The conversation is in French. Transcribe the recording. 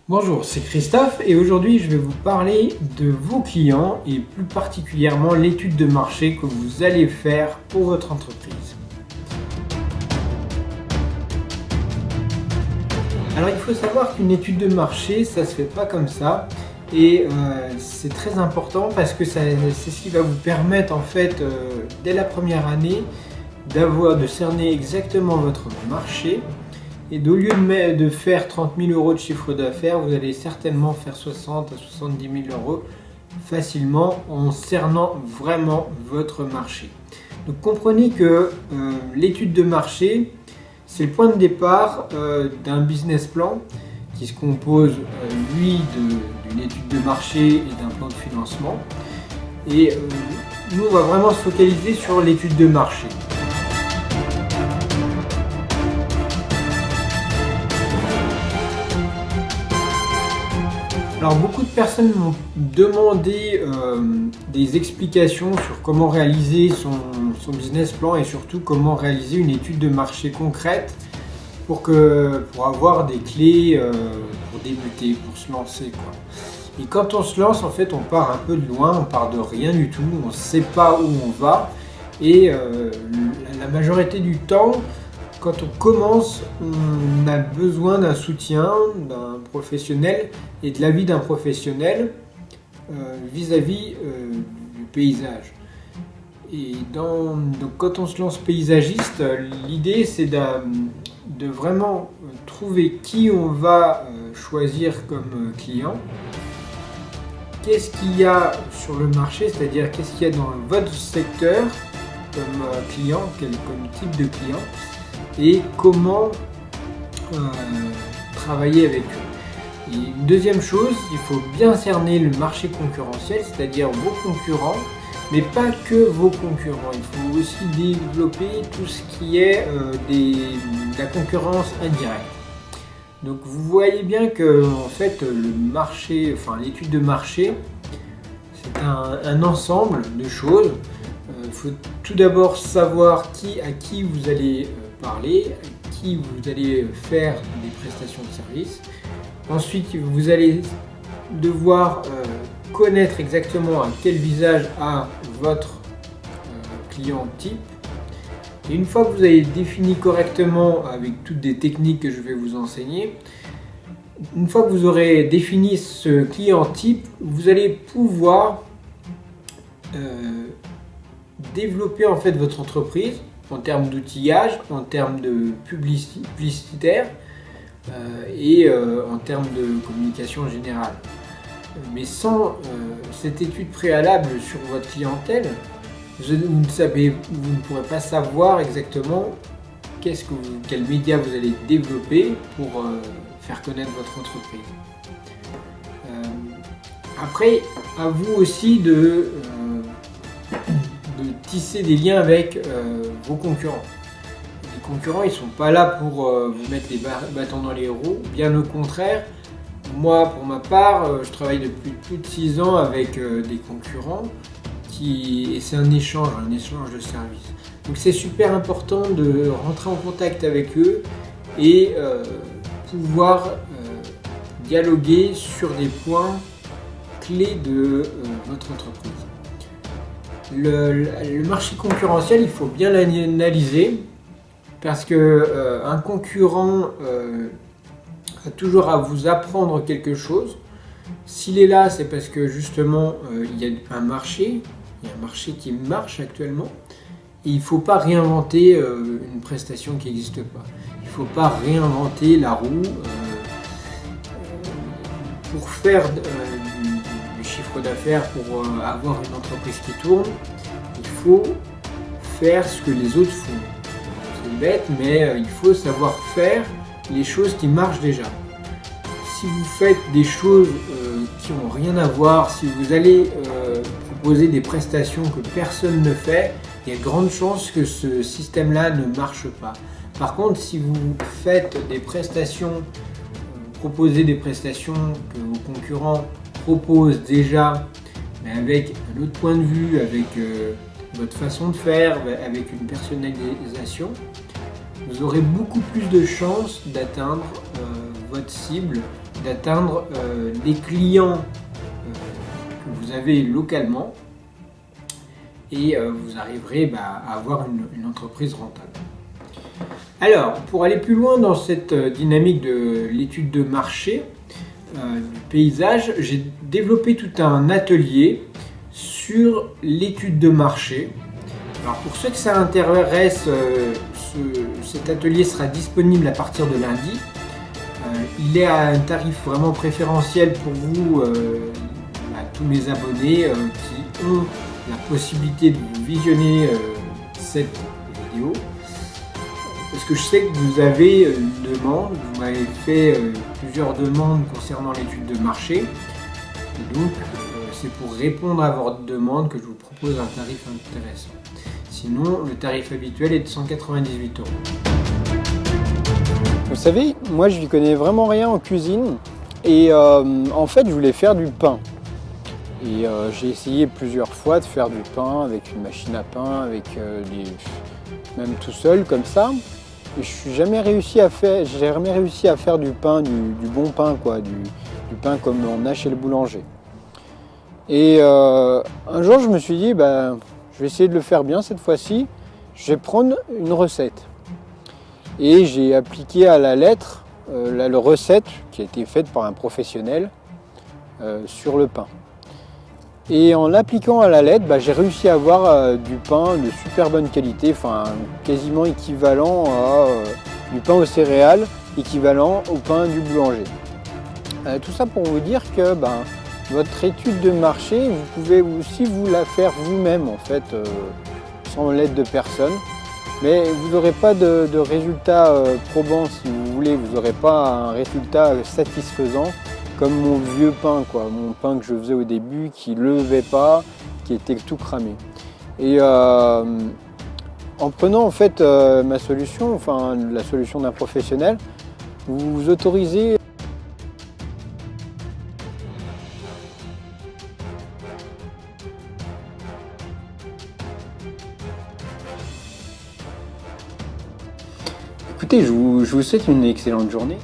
Bonjour, c'est Christophe et aujourd'hui je vais vous parler de vos clients et plus particulièrement l'étude de marché que vous allez faire pour votre entreprise. Alors il faut savoir qu'une étude de marché ça se fait pas comme ça et c'est très important parce que c'est ce qui va vous permettre en fait dès la première année de cerner exactement votre marché. Et au lieu de faire 30 000 euros de chiffre d'affaires, vous allez certainement faire 60 à 70 000 euros facilement en cernant vraiment votre marché. Donc comprenez que l'étude de marché, c'est le point de départ d'un business plan qui se compose, lui, d'une étude de marché et d'un plan de financement. Et nous, on va vraiment se focaliser sur l'étude de marché. Alors beaucoup de personnes m'ont demandé des explications sur comment réaliser son business plan et surtout comment réaliser une étude de marché concrète pour avoir des clés pour débuter, pour se lancer, quoi. Et quand on se lance, en fait, on part un peu de loin, on part de rien du tout, on ne sait pas où on va et la majorité du temps, quand on commence, on a besoin d'un soutien, d'un professionnel et de l'avis d'un professionnel vis-à-vis du paysage. Et donc quand on se lance paysagiste, l'idée c'est de vraiment trouver qui on va choisir comme client, qu'est-ce qu'il y a sur le marché, c'est-à-dire qu'est-ce qu'il y a dans votre secteur comme client, comme type de client, et comment travailler avec eux. Et une deuxième chose, il faut bien cerner le marché concurrentiel, c'est-à-dire vos concurrents, mais pas que vos concurrents. Il faut aussi développer tout ce qui est de la concurrence indirecte. Donc vous voyez bien que en fait le marché, enfin l'étude de marché, c'est un ensemble de choses. Il faut tout d'abord savoir à qui vous allez parler, à qui vous allez faire des prestations de services. Ensuite, vous allez devoir connaître exactement à quel visage a votre client type. Et une fois que vous avez défini correctement avec toutes des techniques que je vais vous enseigner, une fois que vous aurez défini ce client type, vous allez pouvoir développer en fait votre entreprise en termes d'outillage, en termes de publicitaire et en termes de communication générale. Mais sans cette étude préalable sur votre clientèle, vous ne pourrez pas savoir exactement quel média vous allez développer pour faire connaître votre entreprise. Après, à vous aussi de tisser des liens avec vos concurrents. Les concurrents, ils ne sont pas là pour vous mettre les bâtons dans les roues, bien au contraire. Moi, pour ma part, je travaille depuis plus de 6 ans avec des concurrents et c'est un échange de services. Donc c'est super important de rentrer en contact avec eux et pouvoir dialoguer sur des points clés de votre entreprise. Le marché concurrentiel, il faut bien l'analyser parce que un concurrent a toujours à vous apprendre quelque chose. S'il est là, c'est parce que justement il y a un marché qui marche actuellement et il ne faut pas réinventer une prestation qui n'existe pas. Il ne faut pas réinventer la roue pour faire du chiffre d'affaires, pour avoir une entreprise qui tourne. Il faut faire ce que les autres font. C'est bête, mais il faut savoir faire les choses qui marchent déjà. Si vous faites des choses qui n'ont rien à voir, si vous allez proposer des prestations que personne ne fait, il y a de grandes chances que ce système-là ne marche pas. Par contre, si vous faites des prestations, proposez des prestations que vos concurrents proposent déjà, mais avec un autre point de vue, avec votre façon de faire, avec une personnalisation, vous aurez beaucoup plus de chances d'atteindre votre cible d'atteindre les clients que vous avez localement et vous arriverez à avoir une entreprise rentable. Alors, pour aller plus loin dans cette dynamique de l'étude de marché du paysage, j'ai développé tout un atelier sur l'étude de marché. Alors pour ceux que ça intéresse, cet atelier sera disponible à partir de lundi. Il est à un tarif vraiment préférentiel pour vous, tous mes abonnés qui ont la possibilité de visionner cette vidéo. Parce que je sais que vous avez une demande, vous m'avez fait plusieurs demandes concernant l'étude de marché. Et donc c'est pour répondre à votre demande que je vous propose un tarif intéressant. Sinon, le tarif habituel est de 198 €. Vous savez, moi je n'y connais vraiment rien en cuisine et en fait je voulais faire du pain. Et j'ai essayé plusieurs fois de faire du pain avec une machine à pain, même tout seul comme ça. Et je n'ai jamais réussi à faire du pain, du bon pain, quoi, du pain comme on a chez le boulanger. Et un jour je me suis dit, je vais essayer de le faire bien cette fois-ci, je vais prendre une recette. Et j'ai appliqué à la lettre la recette qui a été faite par un professionnel sur le pain. Et en l'appliquant à la lettre, j'ai réussi à avoir du pain de super bonne qualité, quasiment équivalent à du pain aux céréales, équivalent au pain du boulanger. Tout ça pour vous dire que votre étude de marché, vous pouvez aussi vous la faire vous-même en fait, sans l'aide de personne. Mais vous n'aurez pas de résultat probant si vous voulez, vous n'aurez pas un résultat satisfaisant comme mon vieux pain, mon pain que je faisais au début, qui ne levait pas, qui était tout cramé. Et en prenant en fait ma solution, la solution d'un professionnel, vous vous autorisez Écoutez, je vous souhaite une excellente journée.